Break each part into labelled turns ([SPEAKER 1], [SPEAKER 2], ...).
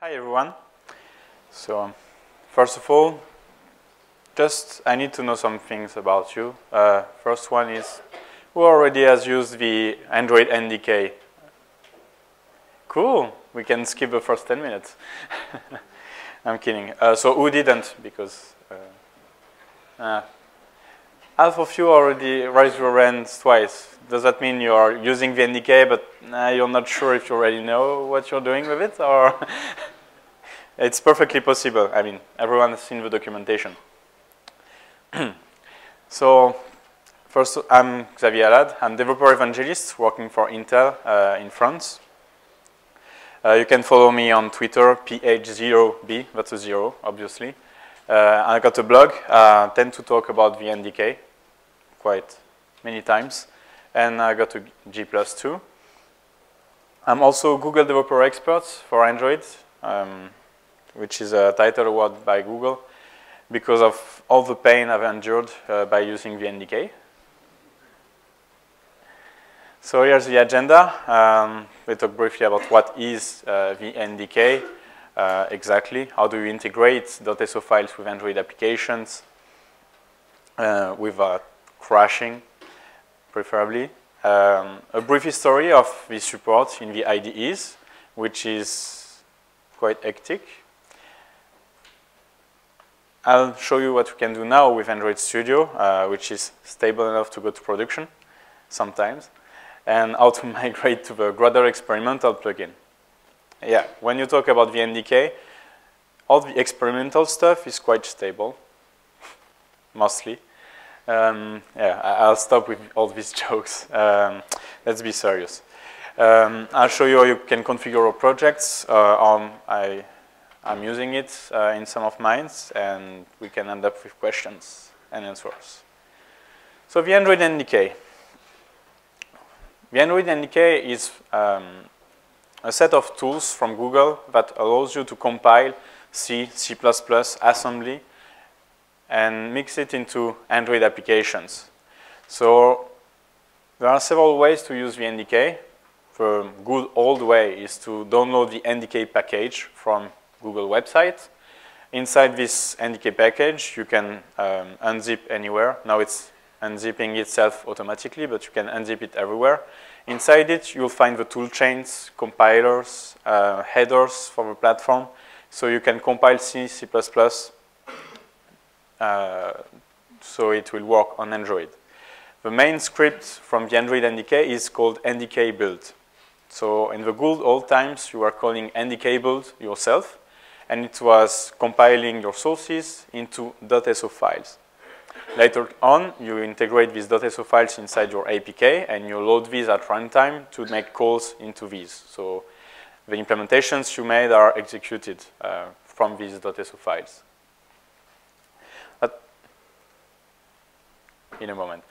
[SPEAKER 1] Hi everyone. So first of all, I need to know some things about you. First one is, who already has used the Android NDK? Cool, we can skip the first 10 minutes. I'm kidding. So who didn't? Because half of you already raised your hands twice. Does that mean you are using the NDK, but you're not sure if you already know what you're doing with it? Or it's perfectly possible. I mean, everyone has seen the documentation. So first, I'm Xavier Halla. I'm developer evangelist working for Intel in France. You can follow me on Twitter, PH0B, that's a 0, obviously. I got a blog, tend to talk about the NDK quite many times, and I got a G+ too. I'm also Google Developer Expert for Android, which is a title award by Google because of all the pain I've endured by using the NDK. So here's the agenda. We talk briefly about what is the NDK exactly, how do you integrate .so files with Android applications without crashing, preferably. A brief history of the support in the IDEs, which is quite hectic. I'll show you what we can do now with Android Studio, which is stable enough to go to production sometimes, and how to migrate to the gradle-experimental plugin. Yeah, when you talk about the NDK, all the experimental stuff is quite stable, mostly. Yeah, I'll stop with all these jokes. Let's be serious. I'll show you how you can configure your projects. I'm using it in some of mine, and we can end up with questions and answers. So the Android NDK. The Android NDK is a set of tools from Google that allows you to compile C, C++, assembly, and mix it into Android applications. So there are several ways to use the NDK. The good old way is to download the NDK package from Google website. Inside this NDK package, you can unzip anywhere. Now it's unzipping itself automatically, but you can unzip it everywhere. Inside it, you'll find the tool chains, compilers, headers for the platform. So you can compile C, C++, so it will work on Android. The main script from the Android NDK is called NDK build. So in the good old times, you were calling NDK build yourself, and it was compiling your sources into .so files. Later on, you integrate these .so files inside your APK, and you load these at runtime to make calls into these. So the implementations you made are executed from these .so files. In a moment.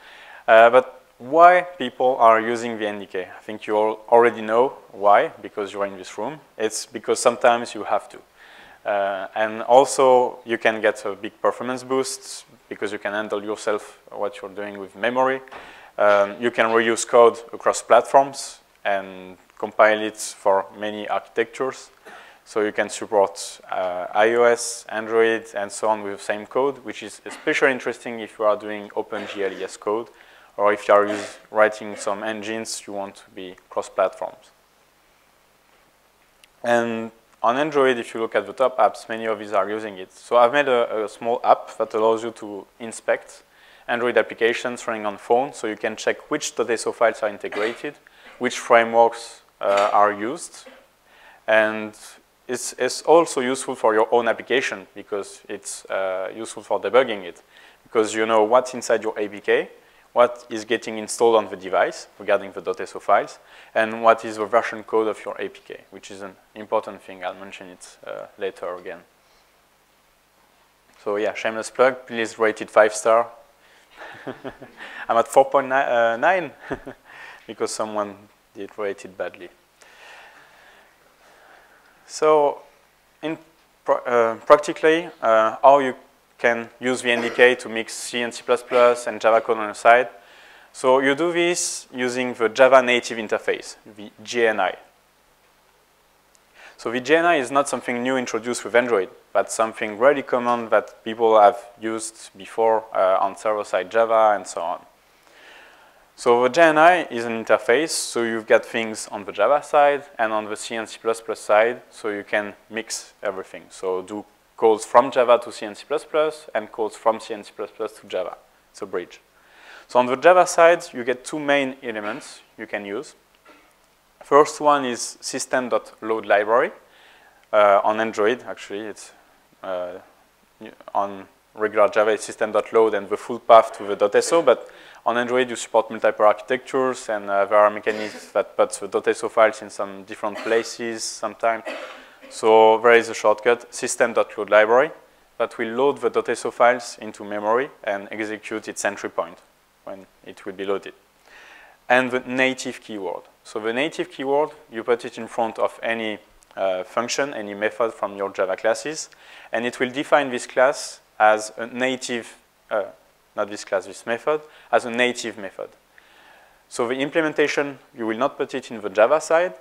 [SPEAKER 1] But why people are using the NDK? I think you all already know why, because you're in this room. It's because sometimes you have to. And also, you can get a big performance boost because you can handle yourself what you're doing with memory. You can reuse code across platforms and compile it for many architectures. So you can support iOS, Android, and so on with the same code, which is especially interesting if you are doing OpenGLES code, or if you are writing some engines you want to be cross-platforms. And on Android, if you look at the top apps, many of these are using it. So I've made a small app that allows you to inspect Android applications running on phone, so you can check which .so files are integrated, which frameworks are used, and it's also useful for your own application because it's useful for debugging it, because you know what's inside your APK, what is getting installed on the device regarding the .so files, and what is the version code of your APK, which is an important thing. I'll mention it later again. So yeah, shameless plug, please rate it 5-star. I'm at 4.9 because someone did rate it badly. So, practically, how you can use the NDK to mix C and C++ and Java code on the side. So you do this using the Java native interface, the JNI. So the JNI is not something new introduced with Android. That's something really common that people have used before on server-side Java and so on. So the JNI is an interface, so you've got things on the Java side and on the C and C++ side, so you can mix everything. So do calls from Java to C and C++ and calls from C and C++ to Java. It's a bridge. So on the Java side, you get two main elements you can use. First one is system.load library. On Android, actually, it's on regular Java, it's system.load and the full path to the .so, but on Android, you support multiple architectures, and there are mechanisms that put the .so files in some different places sometimes. So there is a shortcut, system.load library, that will load the .so files into memory and execute its entry point when it will be loaded. And the native keyword. So the native keyword, you put it in front of any function, any method from your Java classes, and it will define this class as a native not this class, this method, as a native method. So the implementation, you will not put it in the Java side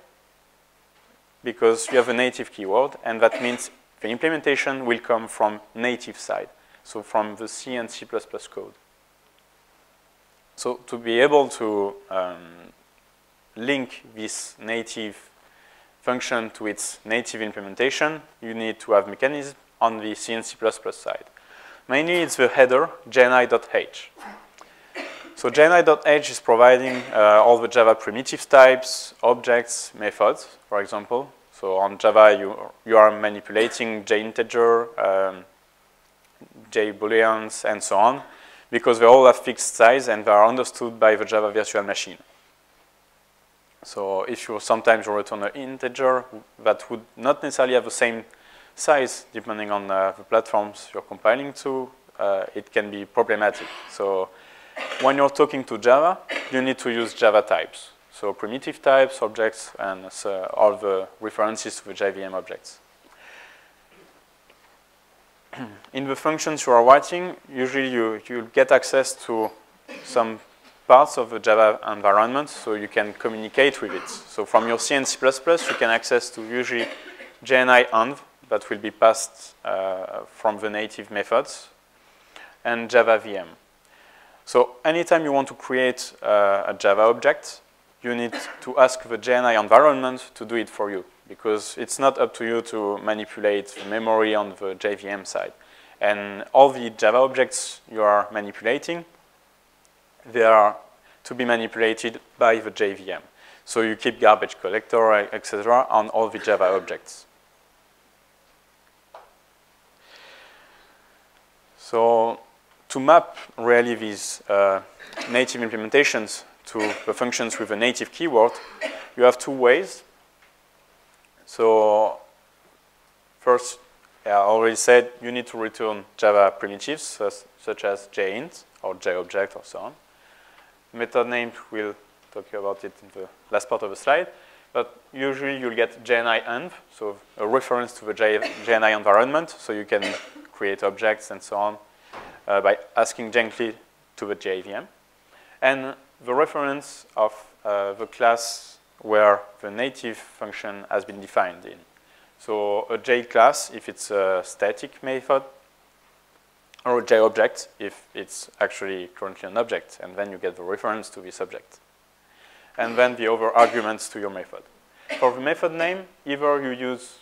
[SPEAKER 1] because you have a native keyword, and that means the implementation will come from native side, so from the C and C++ code. So to be able to link this native function to its native implementation, you need to have mechanism on the C and C++ side. Mainly, it's the header, jni.h. So jni.h is providing all the Java primitives types, objects, methods, for example. So on Java, you are manipulating jinteger, jbooleans, and so on, because they all have fixed size and they are understood by the Java virtual machine. So if you sometimes return an integer, that would not necessarily have the same size, depending on the platforms you're compiling to, it can be problematic. So when you're talking to Java, you need to use Java types. So primitive types, objects, and all the references to the JVM objects. In the functions you are writing, usually you'll get access to some parts of the Java environment, so you can communicate with it. So from your C and C++, you can access to usually JNI env, that will be passed from the native methods, and Java VM. So anytime you want to create a Java object, you need to ask the JNI environment to do it for you, because it's not up to you to manipulate the memory on the JVM side. And all the Java objects you are manipulating, they are to be manipulated by the JVM. So you keep garbage collector, etc., on all the Java objects. So to map really these native implementations to the functions with a native keyword, you have two ways. So first, I already said you need to return Java primitives such as jint or jobject or so on. Method name, we'll talk about it in the last part of the slide. But usually you'll get JNI env, so a reference to the JNI environment, so you can create objects and so on by asking gently to the JVM. And the reference of the class where the native function has been defined in. So a J class if it's a static method, or a J object if it's actually currently an object, and then you get the reference to this object. And then the other arguments to your method. For the method name, either you use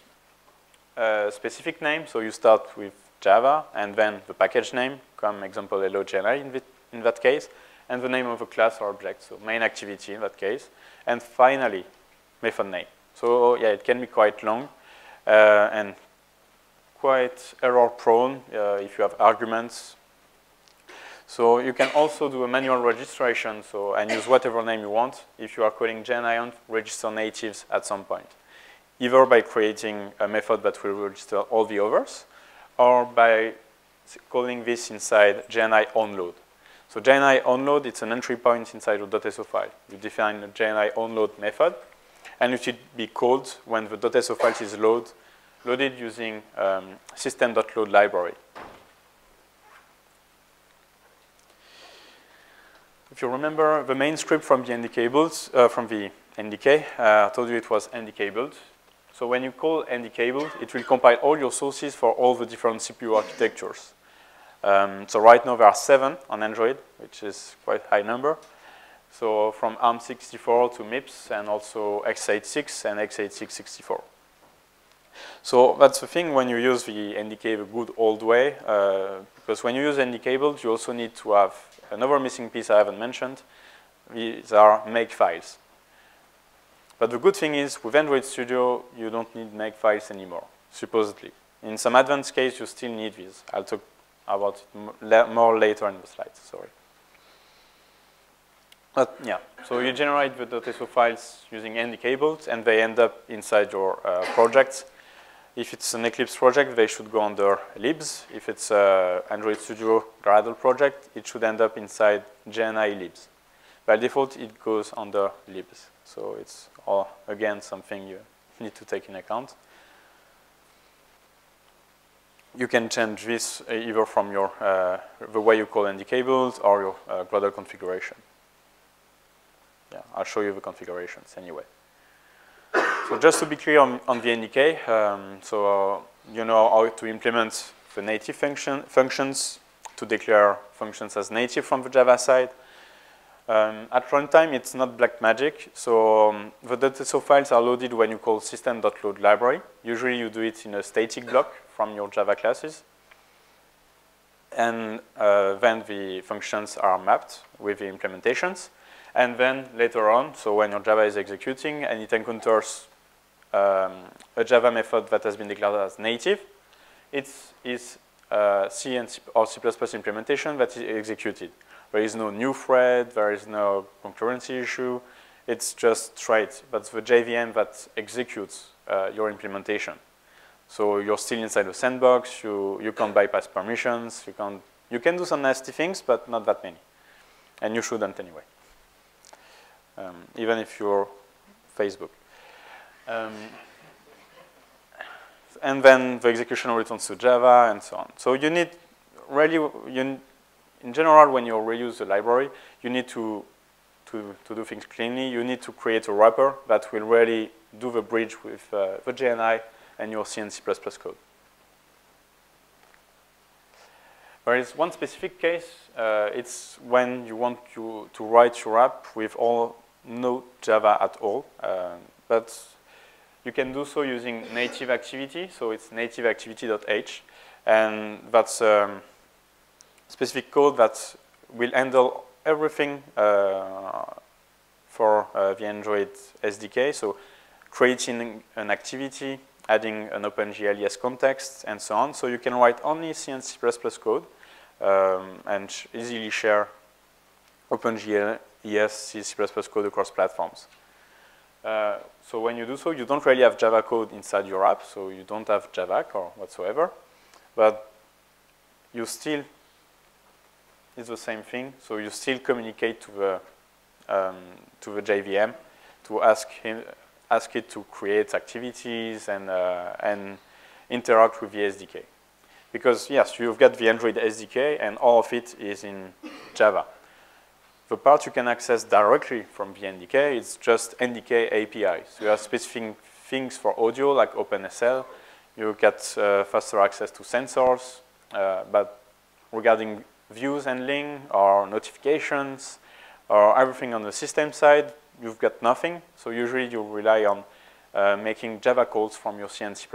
[SPEAKER 1] a specific name, so you start with Java, and then the package name, come example hello JNI in that case, and the name of a class or object, so main activity in that case, and finally, method name. So yeah, it can be quite long and quite error prone if you have arguments. So you can also do a manual registration, so and use whatever name you want if you are calling JNI register natives at some point, either by creating a method that will register all the others, or by calling this inside JNI onload. So JNI onload, it's an entry point inside your .so file. You define a JNI onload method, and it should be called when the .so file is loaded using system.load library. If you remember the main script from the NDK builds, from the NDK, I told you it was NDK build. So when you call NDK, it will compile all your sources for all the different CPU architectures. So right now there are 7 on Android, which is quite a high number. So from ARM64 to MIPS and also x86 and x86-64. So that's the thing when you use the NDK the good old way, because when you use NDK, you also need to have another missing piece I haven't mentioned. These are make files. But the good thing is with Android Studio, you don't need make files anymore, supposedly. In some advanced case, you still need these. I'll talk about it more later in the slides, sorry. But yeah, so you generate the .so files using NDK, and they end up inside your projects. If it's an Eclipse project, they should go under libs. If it's an Android Studio Gradle project, it should end up inside JNI libs. By default, it goes under libs. So it's, again, something you need to take in account. You can change this either from your, the way you call NDK or your Gradle configuration. Yeah, I'll show you the configurations anyway. So just to be clear on the NDK, you know how to implement the native functions to declare functions as native from the Java side. At runtime, it's not black magic. So the .so files are loaded when you call system.load library. Usually you do it in a static block from your Java classes. And then the functions are mapped with the implementations. And then later on, so when your Java is executing and it encounters a Java method that has been declared as native, it is C or C++ implementation that is executed. There is no new thread, there is no concurrency issue. It's just straight. That's the JVM that executes your implementation. So you're still inside the sandbox. You can't bypass permissions. You can do some nasty things, but not that many. And you shouldn't anyway, even if you're Facebook. And then the execution returns to Java and so on. So you need really, in general, when you reuse the library, you need to do things cleanly. You need to create a wrapper that will really do the bridge with the JNI and your C and C++ code. There is one specific case. It's when you want to write your app with no Java at all. But you can do so using native activity. So it's native activity.h. And that's specific code that will handle everything for the Android SDK. So creating an activity, adding an OpenGL context, and so on. So you can write only C and C++ code and easily share OpenGL C++ code across platforms. So when you do so, you don't really have Java code inside your app, so you don't have Javac or whatsoever. But you still, it's the same thing. So you still communicate to the JVM to ask it to create activities and interact with the SDK. Because yes, you've got the Android SDK and all of it is in Java. The part you can access directly from the NDK is just NDK APIs. You have specific things for audio like OpenSL. You get faster access to sensors, but regarding views handling or notifications or everything on the system side, you've got nothing. So usually you rely on making Java calls from your C and C++.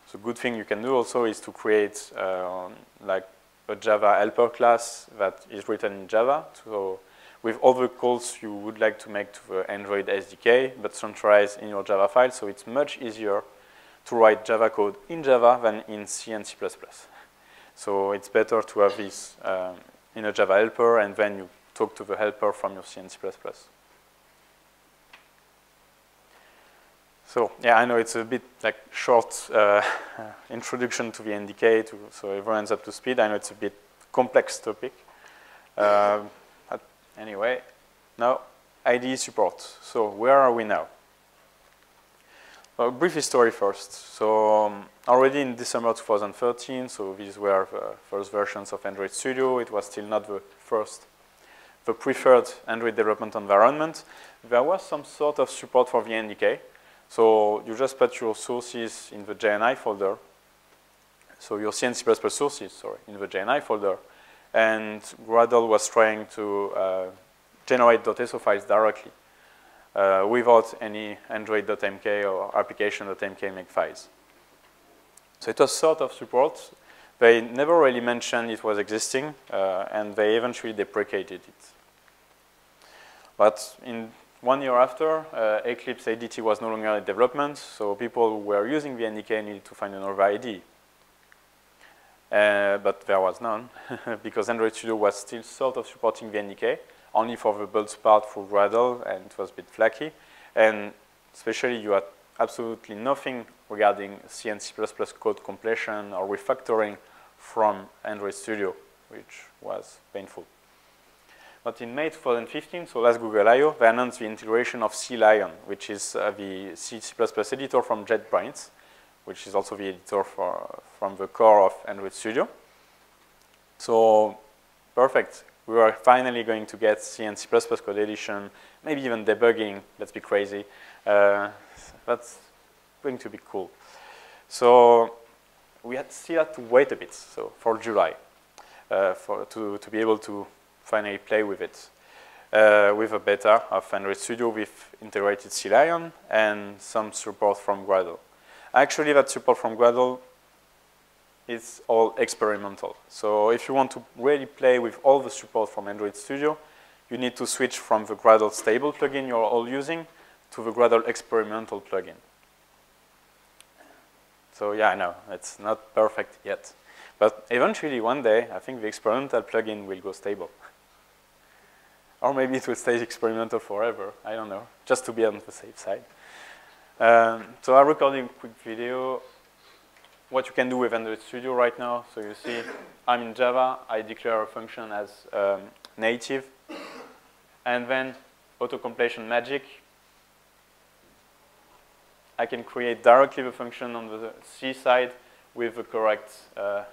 [SPEAKER 1] So good thing you can do also is to create like a Java helper class that is written in Java. So with all the calls you would like to make to the Android SDK, but centralized in your Java file. So it's much easier to write Java code in Java than in C and C++. So it's better to have this in a Java helper, and then you talk to the helper from your C and C++. So yeah, I know it's a bit like short introduction to the NDK, so everyone's up to speed. I know it's a bit complex topic. But anyway, now IDE support. So where are we now? A brief history first. So already in December 2013, so these were the first versions of Android Studio. It was still not the first the preferred Android development environment, there was some sort of support for the NDK. So you just put your sources in the JNI folder. So your C and C++ sources, sorry, in the JNI folder. And Gradle was trying to generate .so files directly without any Android.mk or application.mk make files. So it was sort of support. They never really mentioned it was existing, and they eventually deprecated it. But in 1 year after, Eclipse ADT was no longer in development, so people who were using the NDK needed to find another IDE. But there was none, because Android Studio was still sort of supporting the NDK, only for the build part for Gradle, and it was a bit flaky. And especially you had absolutely nothing regarding C and C++ code completion or refactoring from Android Studio, which was painful. But in May 2015, so last Google I/O, they announced the integration of CLion, which is the C++ editor from JetBrains, which is also the editor from the core of Android Studio. So perfect. We are finally going to get C and C++ code edition, maybe even debugging. Let's be crazy. That's going to be cool. So we still had to wait a bit, so for July, to be able to finally play with it, with a beta of Android Studio with integrated CLion and some support from Gradle. Actually, that support from Gradle is all experimental. So if you want to really play with all the support from Android Studio, you need to switch from the Gradle stable plugin you're all using to the gradle-experimental plugin. So yeah, I know, it's not perfect yet. But eventually, one day, I think the experimental plugin will go stable. Or maybe it will stay experimental forever, I don't know, just to be on the safe side. So I'm recording a quick video. What you can do with Android Studio right now. So you see, I'm in Java. I declare a function as native. And then auto-completion magic. I can create directly the function on the C side with the correct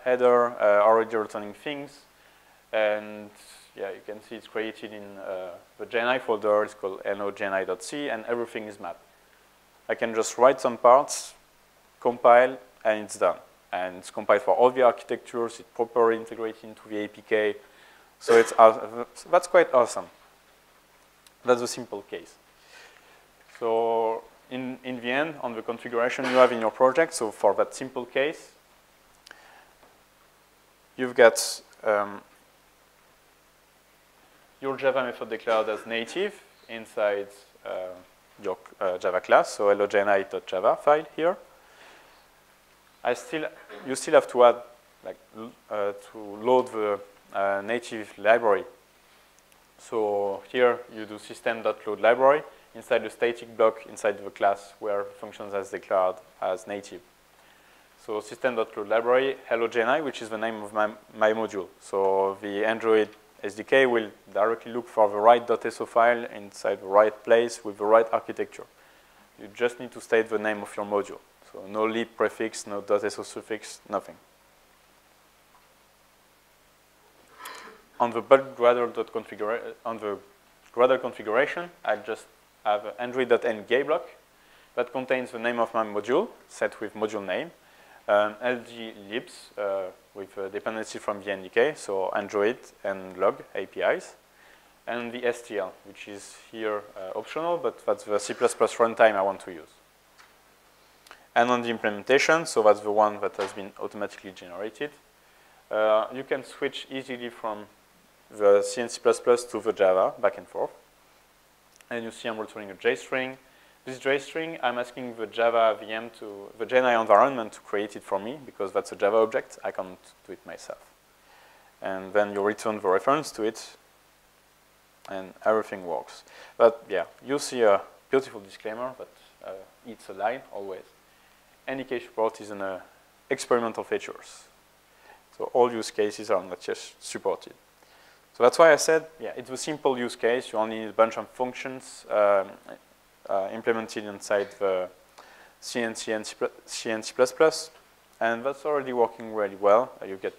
[SPEAKER 1] header, already returning things. And yeah, you can see it's created in the JNI folder. It's called no.jni.c, and everything is mapped. I can just write some parts, compile, and it's done. And it's compiled for all the architectures. It's properly integrated into the APK. So it's, that's quite awesome. That's a simple case. So in the end, on the configuration you have in your project, so for that simple case, you've got your Java method declared as native inside your Java class, so hello.jni.java file here. You still have to add, like, to load the native library. So here you do system.load library inside the static block inside the class where the functions as declared as native. So system.load library, hello.jni, which is the name of my module. So the Android SDK will directly look for the right .so file inside the right place with the right architecture. You just need to state the name of your module. So no lib prefix, no .so suffix, nothing. On the bulk Gradle configuration, I just have an Android.NDK block that contains the name of my module, set with module name, LG libs with a dependency from the NDK, so Android and log APIs, and the STL, which is here optional, but that's the C++ runtime I want to use. And on the implementation, so that's the one that has been automatically generated, you can switch easily from the C and C++ to the Java, back and forth. And you see I'm returning a JString. This JString, I'm asking the Java VM the JNI environment to create it for me, because that's a Java object. I can't do it myself. And then you return the reference to it, and everything works. But yeah, you see a beautiful disclaimer, but it's a line always. NDK support is an experimental features. So all use cases are not just supported. So that's why I said, yeah, it's a simple use case. You only need a bunch of functions implemented inside the C and C++, and that's already working really well. You get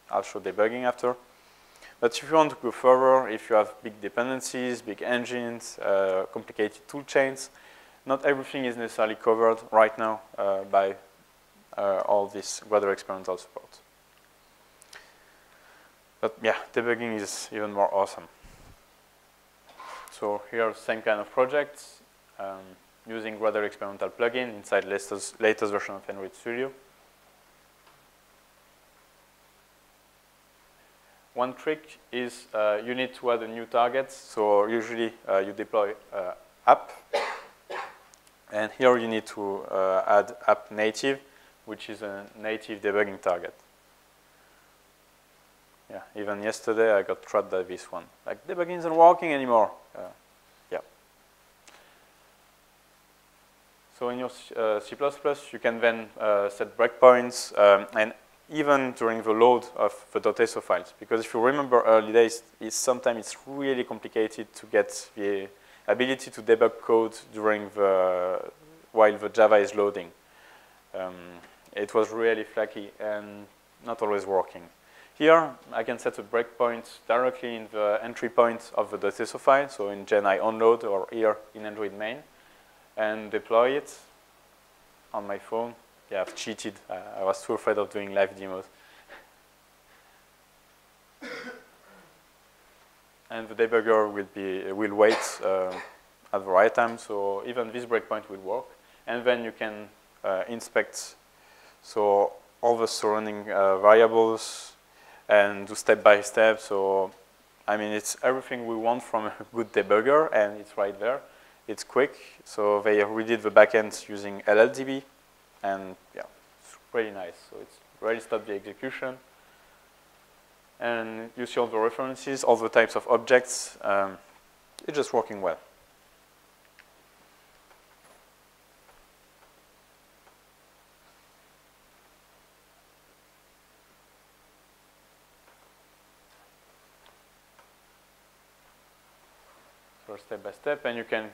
[SPEAKER 1] also debugging after. But if you want to go further, if you have big dependencies, big engines, complicated tool chains, not everything is necessarily covered right now by all this gradle-experimental support. But yeah, debugging is even more awesome. So here, same kind of projects, using gradle-experimental plugin inside latest version of Android Studio. One trick is you need to add a new target. So usually you deploy app, and here you need to add app native, which is a native debugging target. Yeah, even yesterday I got trapped by this one. Like, debugging isn't working anymore. Yeah. So in your C++, you can then set breakpoints, and even during the load of the .so files. Because if you remember early days, sometimes it's really complicated to get the ability to debug code during while the Java is loading. It was really flaky and not always working. Here, I can set a breakpoint directly in the entry point of the .so file, so in Gen.I onload or here in Android main, and deploy it on my phone. Yeah, I've cheated. I was too afraid of doing live demos. And the debugger will wait at the right time, so even this breakpoint will work. And then you can inspect so all the surrounding variables and do step by step. So I mean, it's everything we want from a good debugger, and it's right there. It's quick. So they redid the backend using LLDB. And yeah, it's really nice. So it's really stopped the execution. And you see all the references, all the types of objects. It's just working well. So step by step, and you can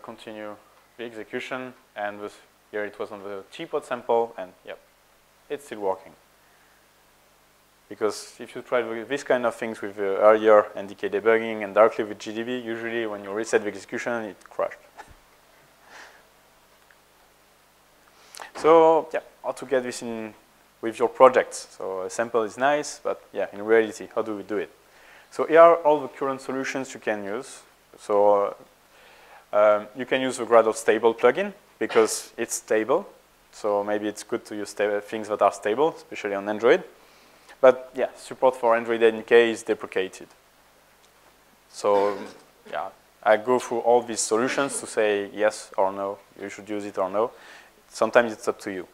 [SPEAKER 1] continue the execution. And with here it was on the T-pod sample, and yep, it's still working. Because if you try this kind of things with earlier NDK debugging and directly with GDB, usually when you reset the execution, it crashed. So yeah, how to get this in with your projects. So a sample is nice, but yeah, in reality, how do we do it? So here are all the current solutions you can use. So you can use the Gradle stable plugin, because it's stable. So maybe it's good to use things that are stable, especially on Android. But yeah, support for Android NDK is deprecated. So yeah, I go through all these solutions to say yes or no, you should use it or no. Sometimes it's up to you.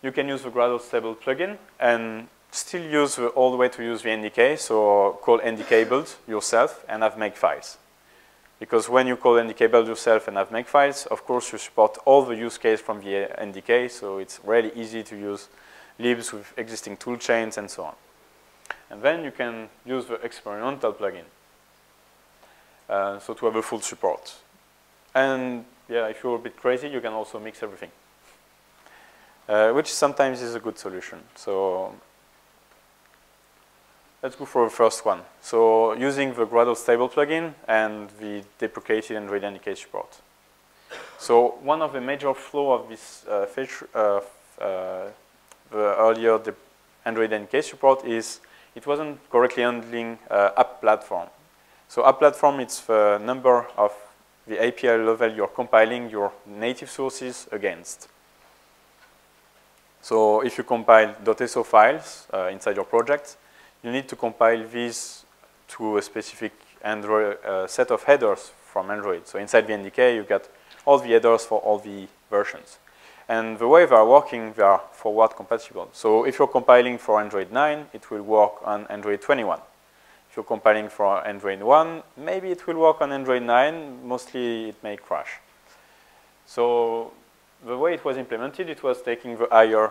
[SPEAKER 1] You can use the Gradle stable plugin and still use the old way to use the NDK, so call NDK build yourself and have make files. Because when you call NDK build yourself and have make files, of course you support all the use case from the NDK, so it's really easy to use libs with existing tool chains and so on. And then you can use the experimental plugin, so to have a full support. And yeah, if you're a bit crazy, you can also mix everything, which sometimes is a good solution. So let's go for the first one. So using the Gradle stable plugin and the deprecated Android NDK support. So one of the major flaws of this feature, the earlier Android NDK support is it wasn't correctly handling app platform. So app platform, it's the number of the API level you're compiling your native sources against. So if you compile .so files inside your project, you need to compile these to a specific Android set of headers from Android. So inside the NDK, you get all the headers for all the versions. And the way they are working, they are forward compatible. So if you're compiling for Android 9, it will work on Android 21. If you're compiling for Android 1, maybe it will work on Android 9. Mostly, it may crash. So the way it was implemented, it was taking the higher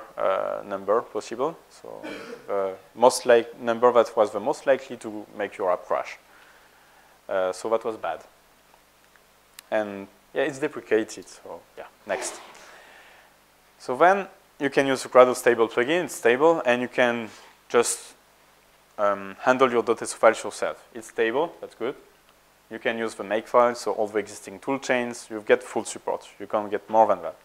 [SPEAKER 1] number possible. So the number that was the most likely to make your app crash. So that was bad. And yeah, it's deprecated. So yeah, next. So then you can use the Gradle stable plugin. It's stable, and you can just handle your .so files yourself. It's stable, that's good. You can use the make file, so all the existing tool chains, you get full support. You can't get more than that.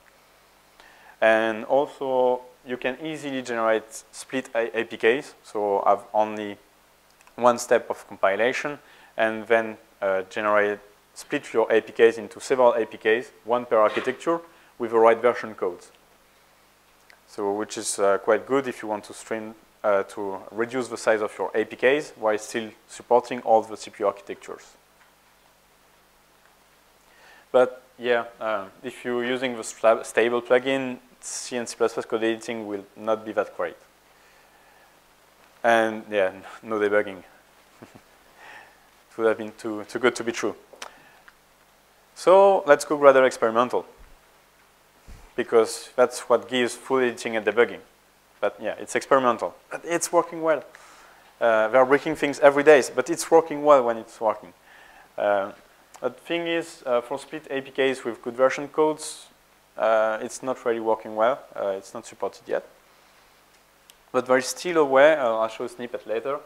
[SPEAKER 1] And also, you can easily generate split APKs, so have only one step of compilation, and then split your APKs into several APKs, one per architecture, with the right version codes. So, which is quite good if you want to reduce the size of your APKs while still supporting all the CPU architectures. But yeah, if you're using the stable plugin, C and C++ code editing will not be that great. And yeah, no debugging. It would have been too good to be true. So let's go gradle-experimental, because that's what gives full editing and debugging. But yeah, it's experimental, but it's working well. We are breaking things every day, but it's working well when it's working. The thing is, for split APKs with good version codes, it's not really working well. It's not supported yet. But there is still a way. I'll show a snippet later.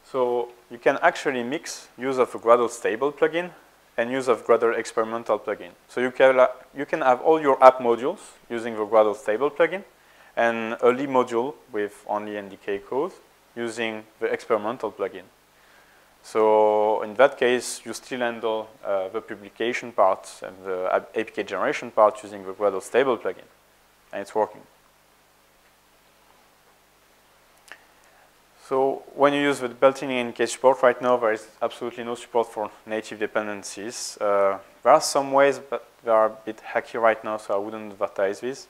[SPEAKER 1] So you can actually mix use of a Gradle stable plugin and use of gradle-experimental plugin. So you can have all your app modules using the Gradle stable plugin, and a lib module with only NDK code using the experimental plugin. So in that case, you still handle the publication part and the APK generation part using the Gradle stable plugin, and it's working. So when you use the built-in NDK support right now, there is absolutely no support for native dependencies. There are some ways, but they are a bit hacky right now, so I wouldn't advertise this.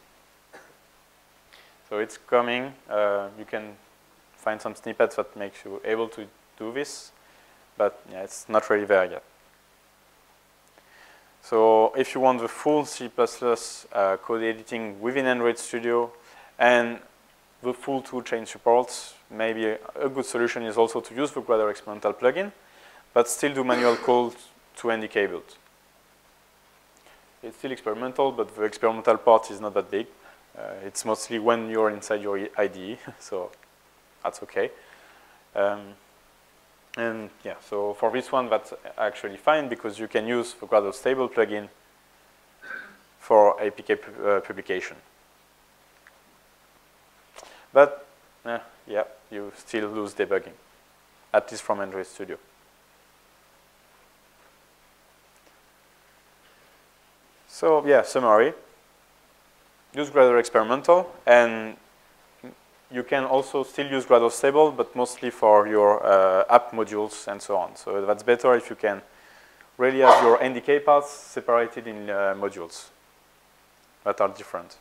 [SPEAKER 1] So it's coming. You can find some snippets that makes you able to do this. But yeah, it's not really there yet. So if you want the full C++ code editing within Android Studio and the full toolchain support, maybe a good solution is also to use the gradle-experimental plugin, but still do manual code to NDK build. It's still experimental, but the experimental part is not that big. It's mostly when you're inside your IDE, so that's okay. And yeah, so for this one, that's actually fine because you can use the Gradle stable plugin for APK publication. But yeah, you still lose debugging, at least from Android Studio. So yeah, summary. Use gradle-experimental, and you can also still use Gradle stable, but mostly for your app modules and so on. So that's better if you can really have your NDK parts separated in modules that are different.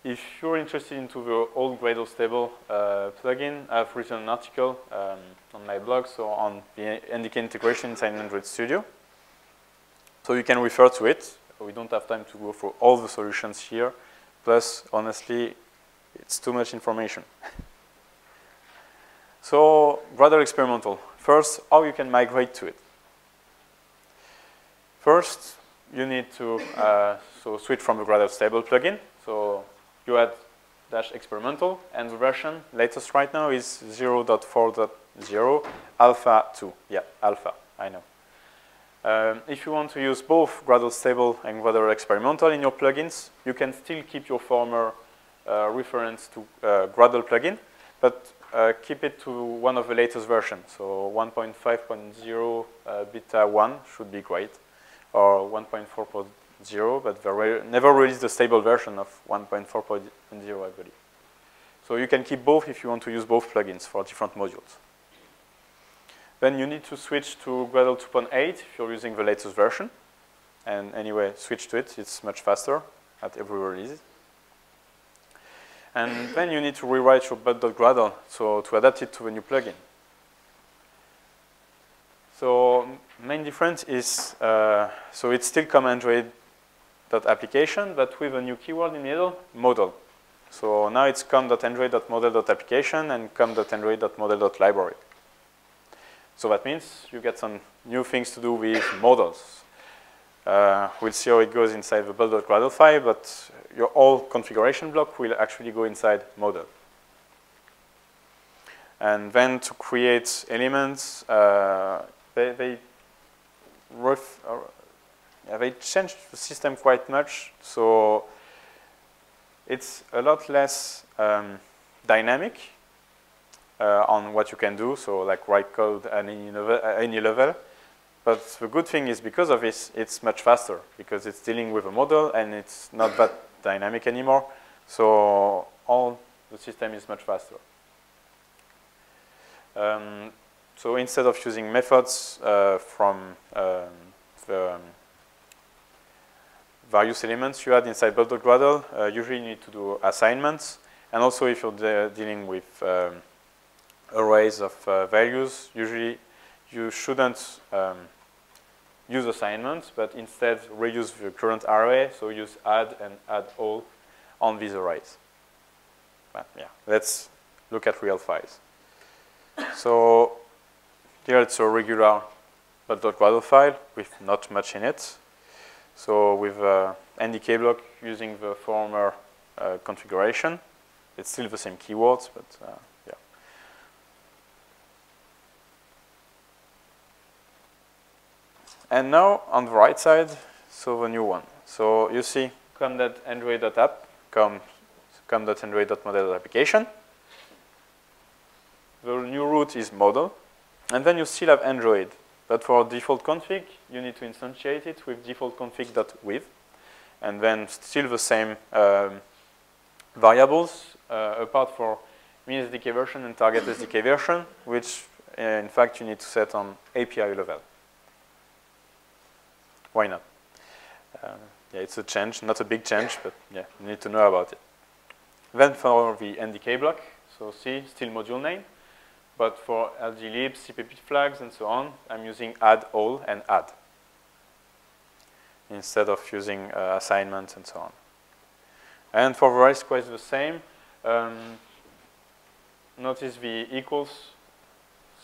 [SPEAKER 1] If you're interested into the old Gradle stable plugin, I've written an article on my blog, so on the NDK integration inside Android Studio. So you can refer to it. We don't have time to go through all the solutions here. Plus, honestly, it's too much information. So, gradle-experimental. First, how you can migrate to it. First, you need to switch from the Gradle stable plugin. So you add -experimental, and the version latest right now is 0.4.0 alpha 2. Yeah, alpha, I know. If you want to use both Gradle stable and gradle-experimental in your plugins, you can still keep your former reference to Gradle plugin, but keep it to one of the latest versions. So 1.5.0 beta 1 should be great, or 1.4.0, but they never released the stable version of 1.4.0, I believe. So you can keep both if you want to use both plugins for different modules. Then you need to switch to Gradle 2.8 if you're using the latest version. And anyway, switch to it. It's much faster at every release. And then you need to rewrite your bud.gradle so to adapt it to the new plugin. So main difference is, so it's still come Android.application, but with a new keyword in the middle, model. So now it's com.android.model.application and com.android.model.library. So that means you get some new things to do with models. We'll see how it goes inside the build.gradle file, but your whole configuration block will actually go inside model. And then to create elements, they changed the system quite much. So it's a lot less dynamic on what you can do. So like write code at any level. But the good thing is because of this, it's much faster because it's dealing with a model and it's not that dynamic anymore. So all the system is much faster. So instead of using methods from the various elements you had inside bub.gradle, usually you need to do assignments. And also if you're dealing with arrays of values, usually you shouldn't use assignments, but instead reuse the current array, so use add and add all on these arrays. But yeah, let's look at real files. So here it's a regular .gradle file with not much in it. So with NDK block using the former configuration, it's still the same keywords, but yeah. And now on the right side, so the new one. So you see com.android.app, com.android.model.application. The new root is model, and then you still have Android. But for default config, you need to instantiate it with default config.with, and then still the same variables, apart for min SDK version and target SDK version, which in fact you need to set on API level. Why not? Yeah, it's a change, not a big change, but yeah, you need to know about it. Then for the NDK block, so C, still module name. But for LGLibs, CPP flags, and so on, I'm using add all and add instead of using assignments and so on. And for the rest, quite the same. Notice the equals.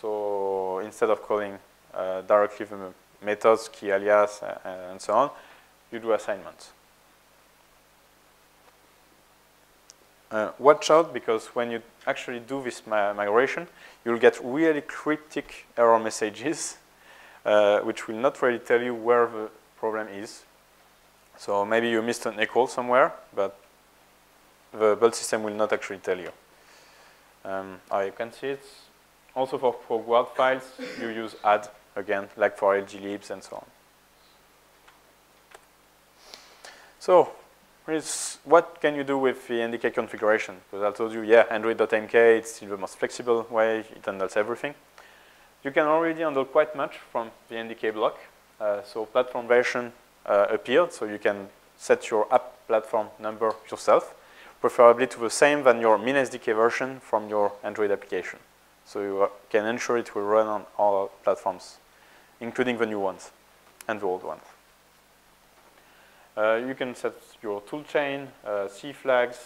[SPEAKER 1] So instead of calling directly the methods, key alias, and so on, you do assignments. Watch out, because when you actually do this migration, you'll get really cryptic error messages, which will not really tell you where the problem is. So maybe you missed an equal somewhere, but the build system will not actually tell you. You can see it. Also for guard files, you use add again, like for LGLibs and so on. So, what can you do with the NDK configuration? Because I told you, yeah, Android.NK, it's still the most flexible way, it handles everything. You can already handle quite much from the NDK block. So platform version appeared, so you can set your app platform number yourself, preferably to the same than your min SDK version from your Android application. So you can ensure it will run on all platforms, including the new ones and the old ones. You can set your toolchain, C flags,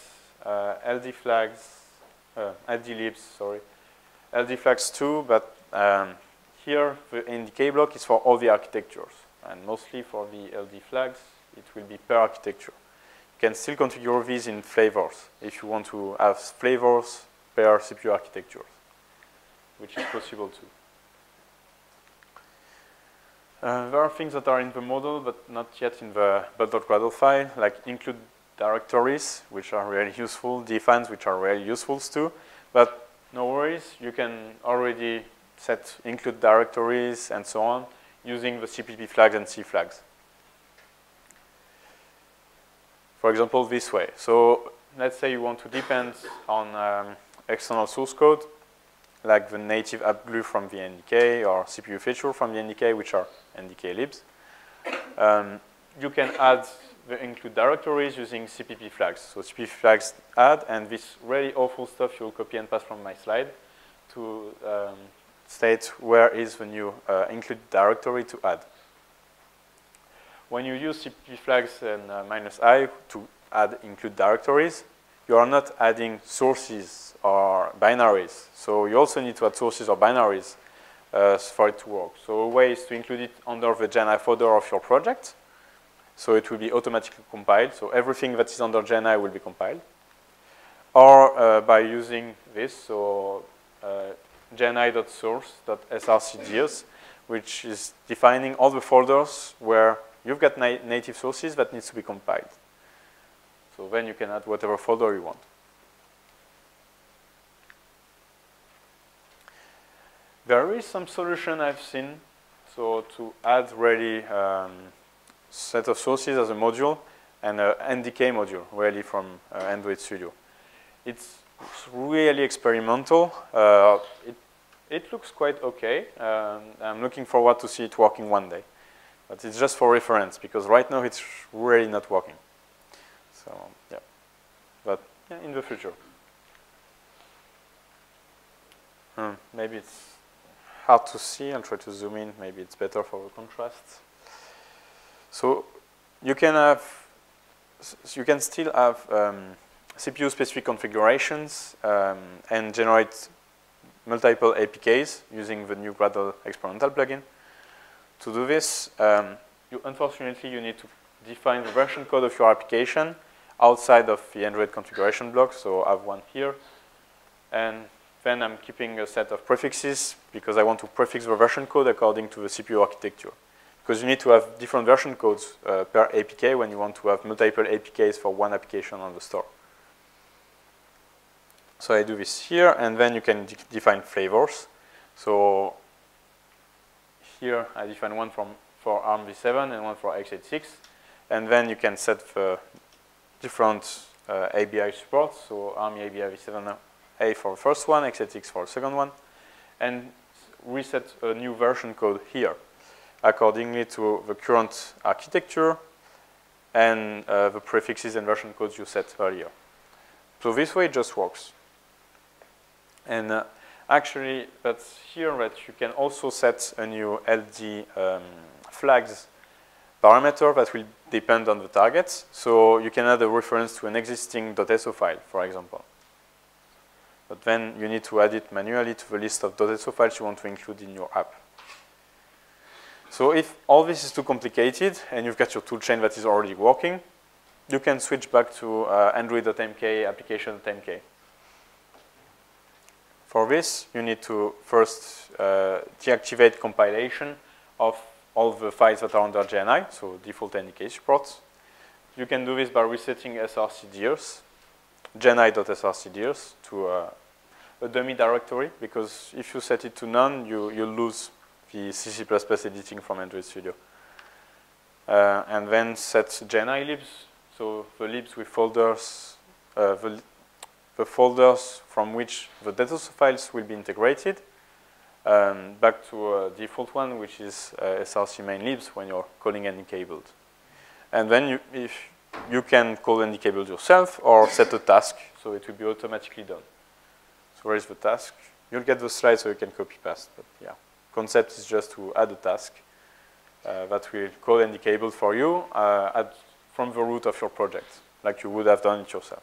[SPEAKER 1] LD flags, LDlibs, sorry, LD flags too, but here the NDK block is for all the architectures, and mostly for the LD flags, it will be per architecture. You can still configure these in flavors if you want to have flavors per CPU architecture, which is possible too. There are things that are in the model, but not yet in the bub.gradle file, like include directories, which are really useful, defines, which are really useful too. But no worries, you can already set include directories and so on using the CPP flags and C flags. For example, this way. So let's say you want to depend on external source code, like the native app glue from the NDK or CPU feature from the NDK, which are NDK libs. You can add the include directories using CPP flags. So CPP flags add, and this really awful stuff you'll copy and paste from my slide to state where is the new include directory to add. When you use CPP flags and -i to add include directories, you are not adding sources or binaries. So you also need to add sources or binaries for it to work. So a way is to include it under the GenI folder of your project. So it will be automatically compiled. So everything that is under GenI will be compiled. Or by using this, so gni.source.srcds, which is defining all the folders where you've got native sources that needs to be compiled. So then you can add whatever folder you want. There is some solution I've seen, so to add really set of sources as a module and an NDK module, really from Android Studio. It's really experimental. It looks quite okay. I'm looking forward to see it working one day. But it's just for reference, because right now it's really not working. So, yeah. But yeah, in the future. Maybe it's hard to see. I'll try to zoom in. Maybe it's better for the contrast. So you can still have CPU-specific configurations and generate multiple APKs using the new gradle-experimental plugin. To do this, unfortunately, you need to define the version code of your application outside of the Android configuration block. So I have one here. And then I'm keeping a set of prefixes because I want to prefix the version code according to the CPU architecture. Because you need to have different version codes per APK when you want to have multiple APKs for one application on the store. So I do this here, and then you can define flavors. So here I define one for ARM v7 and one for x86. And then you can set the different ABI supports. So ARM ABI v7A for the first one, x86 for the second one. And reset a new version code here accordingly to the current architecture and the prefixes and version codes you set earlier. So this way it just works. And actually, that's here that you can also set a new LD flags parameter that will depend on the targets. So you can add a reference to an existing .so file, for example. But then you need to add it manually to the list of .so files you want to include in your app. So if all this is too complicated and you've got your toolchain that is already working, you can switch back to Android.mk, application.mk. For this, you need to first deactivate compilation of all the files that are under GNI, so default NDK supports. You can do this by resetting srcds, gni.srcds to a dummy directory, because if you set it to none, you lose the C++ editing from Android Studio. And then set gni libs, so the libs with folders, the folders from which the data files will be integrated, back to a default one, which is src main libs when you're calling NDK build. And then you can call NDK build yourself or set a task, so it will be automatically done. So where is the task? You'll get the slide so you can copy paste, but yeah. Concept is just to add a task that will call NDK build for you from the root of your project, like you would have done it yourself.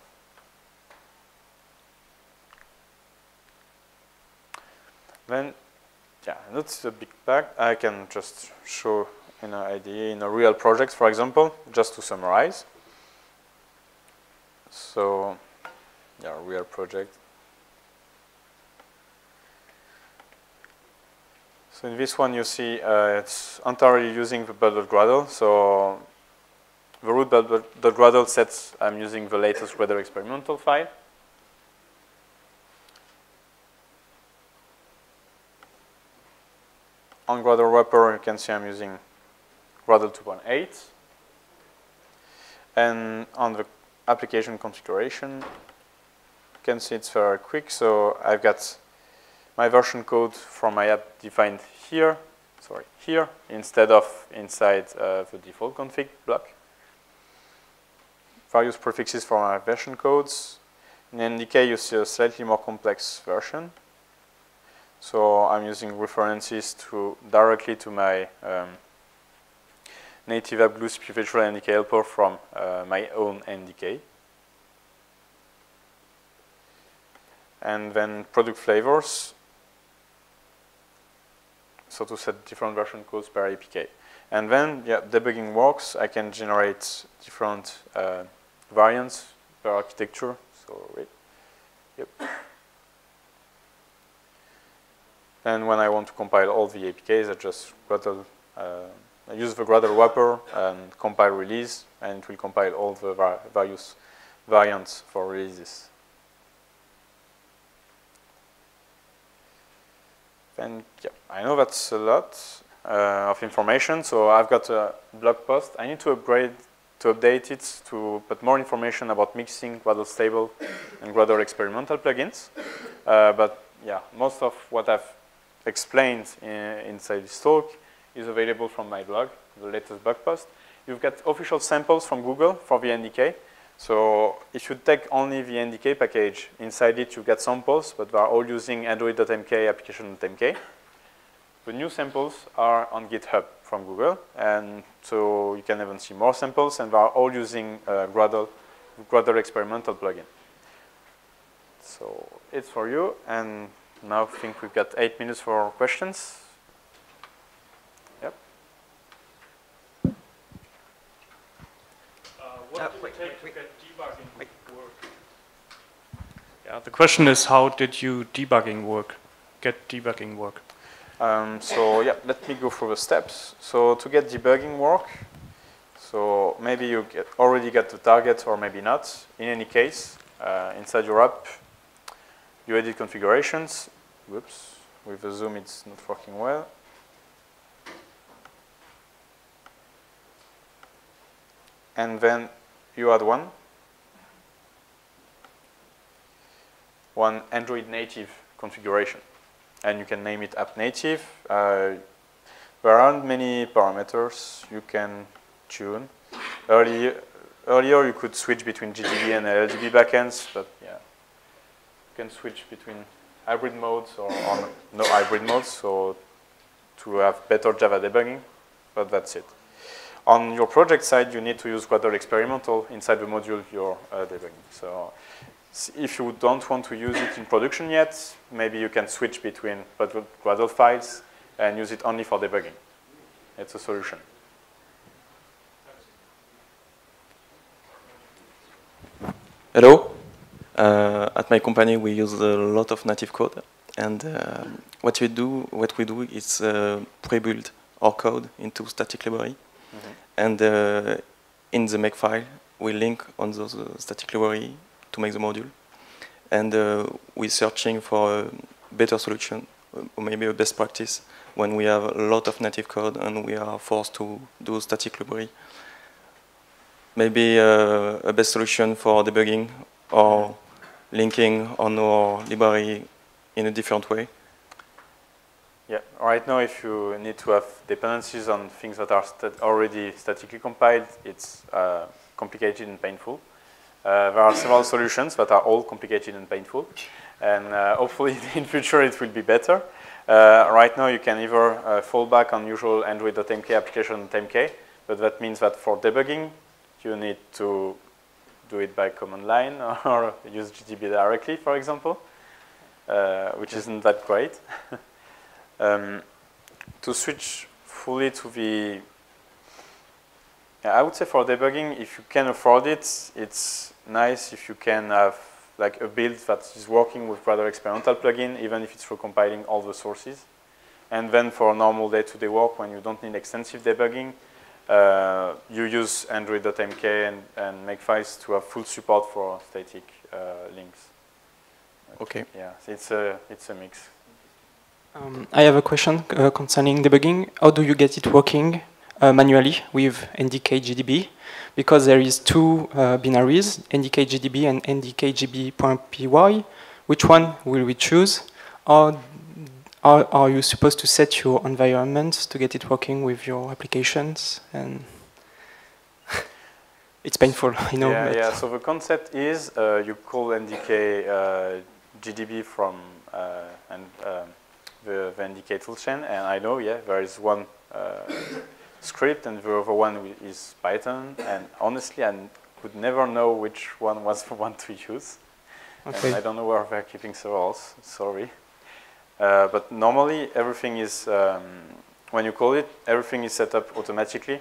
[SPEAKER 1] Then, yeah, that's a big pack. I can just show in an IDE, in a real project, for example, just to summarize. So, yeah, real project. So in this one, you see it's entirely using the bud.gradle. So the root bud.gradle sets I'm using the latest gradle-experimental file. On Gradle wrapper, you can see I'm using Gradle 2.8. And on the application configuration, you can see it's very quick. So I've got my version code from my app defined here, here, instead of inside the default config block. Various prefixes for my version codes. In NDK, you see a slightly more complex version. So I'm using references directly to my native app glue CPU virtual NDK helper from my own NDK. And then product flavors. So to set different version codes per APK. And then, yeah, debugging works. I can generate different variants per architecture. So wait, yep. And when I want to compile all the APKs, I just I use the Gradle wrapper and compile release, and it will compile all the various variants for releases. And yeah, I know that's a lot of information, so I've got a blog post. I need to update it to put more information about mixing Gradle stable and Gradle experimental plugins. But yeah, most of what I've explained inside this talk is available from my blog, the latest blog post. You've got official samples from Google for the NDK. So if you take only the NDK package, inside it you get samples, but they are all using Android.mk, application.mk. The new samples are on GitHub from Google, and so you can even see more samples, and they are all using Gradle experimental plugin. So it's for you, and now I think we've got 8 minutes for questions. Yep.
[SPEAKER 2] What did it take to get debugging work? Yeah, the question is, how did you get debugging work?
[SPEAKER 1] So yeah, let me go through the steps. So to get debugging work, so maybe you already get the target or maybe not. In any case, inside your app, you edit configurations. Whoops, with the zoom it's not working well. And then you add one Android native configuration. And you can name it app native. There aren't many parameters you can tune. Earlier you could switch between GDB and LLDB backends, but yeah, you can switch between hybrid modes or no hybrid modes, so to have better Java debugging, but that's it. On your project side, you need to use Gradle experimental inside the module you're debugging. So if you don't want to use it in production yet, maybe you can switch between Gradle files and use it only for debugging. It's a solution.
[SPEAKER 3] Hello. At my company, we use a lot of native code, and what we do is pre-build our code into static library, and in the makefile, we link on those static library to make the module, and we're searching for a better solution, or maybe a best practice when we have a lot of native code and we are forced to do static library. Maybe a best solution for debugging or linking on our library in a different way.
[SPEAKER 1] Yeah, right now if you need to have dependencies on things that are already statically compiled, it's complicated and painful. There are several solutions that are all complicated and painful, and hopefully in future it will be better. Right now you can either fall back on usual Android.mk application.mk, but that means that for debugging you need to do it by command line or use GDB directly, for example, which isn't that great. To switch fully to the, I would say for debugging, if you can afford it, it's nice if you can have like a build that is working with Gradle experimental plugin, even if it's for compiling all the sources. And then for normal day-to-day work, when you don't need extensive debugging, you use Android.mk and makefiles to have full support for static links.
[SPEAKER 3] Okay.
[SPEAKER 1] Yeah, it's a mix.
[SPEAKER 4] I have a question concerning debugging. How do you get it working manually with NDK GDB? Because there is two binaries, NDK GDB and NDK GB.py. Which one will we choose? Or are you supposed to set your environment to get it working with your applications? And it's painful, I know.
[SPEAKER 1] Yeah. So the concept is you call NDK GDB from the NDK toolchain, and I know, yeah, there is one script, and the other one is Python. And honestly, I could never know which one was the one to use. Okay. And I don't know where they're keeping servers. Sorry. But normally, everything is, when you call it, everything is set up automatically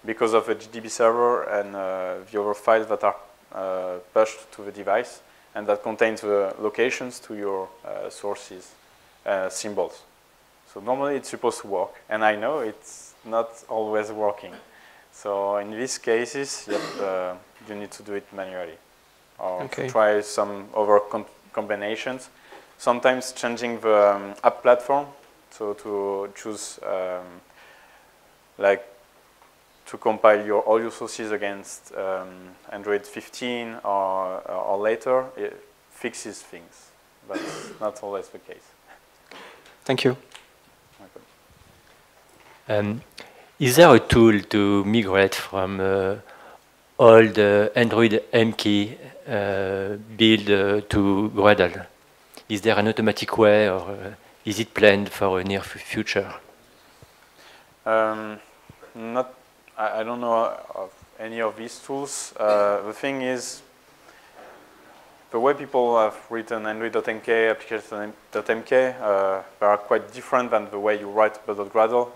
[SPEAKER 1] because of a GDB server and the other files that are pushed to the device, and that contains the locations to your sources, symbols. So normally it's supposed to work, and I know it's not always working. So in these cases, you need to do it manually, or try some other combinations. Sometimes changing the app platform, so to choose like to compile all your sources against Android 15 or later, it fixes things, but it's not always the case.
[SPEAKER 4] Thank you.
[SPEAKER 5] Is there a tool to migrate from old Android NDK build to Gradle? Is there an automatic way, or is it planned for a near future?
[SPEAKER 1] Not. I don't know of any of these tools. The thing is, the way people have written Android.NK, application.mk, they are quite different than the way you write .gradle.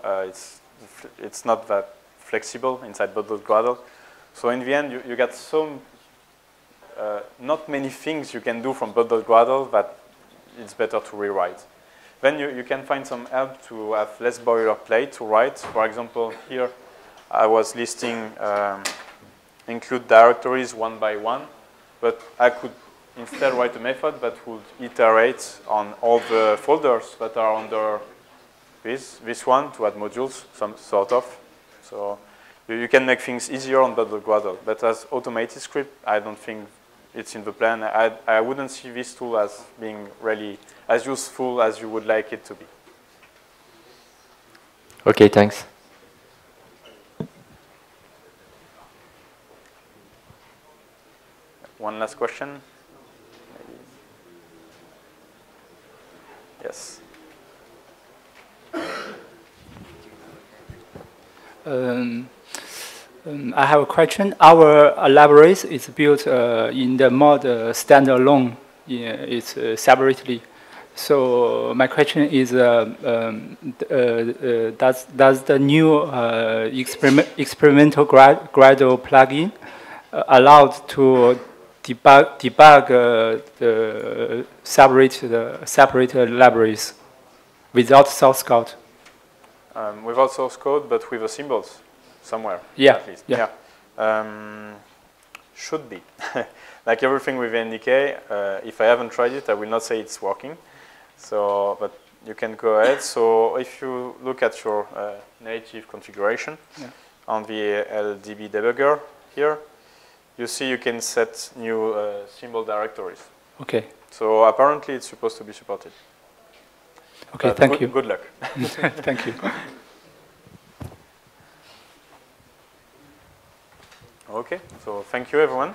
[SPEAKER 1] It's not that flexible inside .gradle. So in the end, you get some, not many things you can do from .gradle that it's better to rewrite. Then you can find some help to have less boilerplate to write. For example, here I was listing include directories one by one, but I could instead write a method that would iterate on all the folders that are under this one to add modules, some sort of. So you can make things easier on .gradle, but as automated script, I don't think it's in the plan. I wouldn't see this tool as being really as useful as you would like it to be.
[SPEAKER 5] Okay, thanks.
[SPEAKER 1] One last question? Maybe. Yes.
[SPEAKER 6] I have a question. Our libraries is built in the mode standalone. It's separately. So my question is, does the new experimental Gradle plugin allow to debug the separate libraries without source code?
[SPEAKER 1] Without source code, but with the symbols somewhere.
[SPEAKER 6] Yeah.
[SPEAKER 1] At least. Yeah. Should be. Like everything with NDK, if I haven't tried it, I will not say it's working. So, but you can go ahead. So if you look at your native configuration on the LDB debugger here, you see you can set new symbol directories.
[SPEAKER 6] Okay.
[SPEAKER 1] So apparently it's supposed to be supported.
[SPEAKER 6] Okay,
[SPEAKER 1] but
[SPEAKER 6] thank you.
[SPEAKER 1] Good luck.
[SPEAKER 6] Thank you.
[SPEAKER 1] Okay, so thank you everyone.